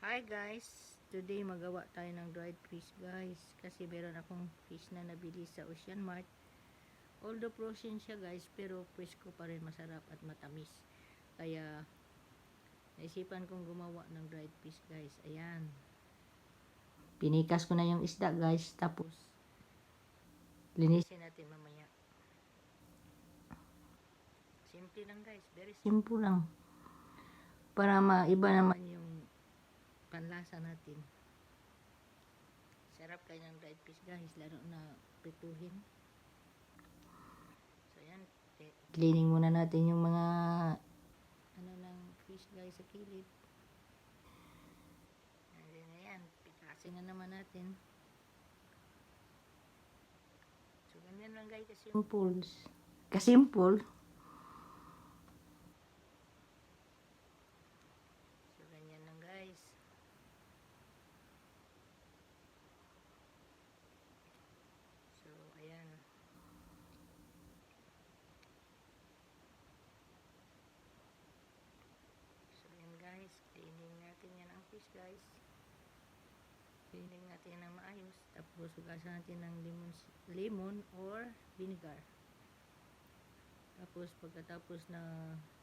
Hi guys, today magawa tayo ng dried fish guys, kasi meron akong fish na nabili sa Ocean Mart. Although frozen siya guys, pero presko pa rin, masarap at matamis. Kaya naisipan kong gumawa ng dried fish guys. Ayan, pinikas ko na yung isda guys, tapos linisin natin mamaya. Simple lang guys, very simple lang, para maiba naman yung panlasa natin. Sarap kayo ng dried fish guys, lalo na prituhin. So yan, cleaning muna natin yung mga ng fish guys sa kilid. Ayan, pitasin na naman natin. So ganyan lang guys, kasimple. So ganyan lang guys. So ayan. So ayan guys, cleaning natin yan ang fish guys. Cleaning natin yan ng maayos. Tapos hugasan natin ng lemon or vinegar. Tapos pagkatapos na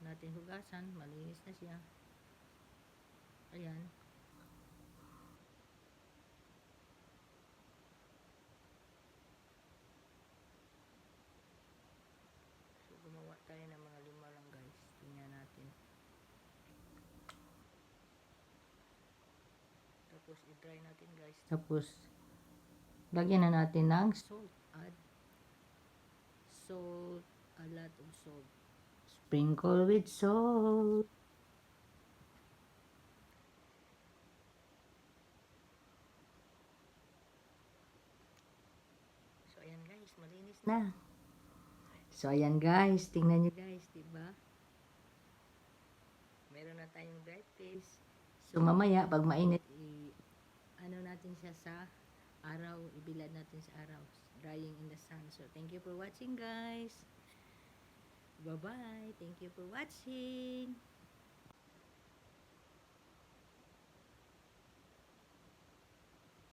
natin hugasan, malinis na siya. Ayan. So gumawa tayo ng mga 5 lang guys. Tingnan natin. Tapos i-dry natin guys. Tapos lagyan na natin ng salt. Add salt, a lot of salt. Sprinkle with salt. So ayan guys, malinis na. So ayan guys, tingnan nyo guys, diba? Meron na tayong dried fish. So mamaya pag mainit, ano natin siya sa araw, ibilad natin sa araw, drying in the sun. So thank you for watching guys. Bye bye, thank you for watching.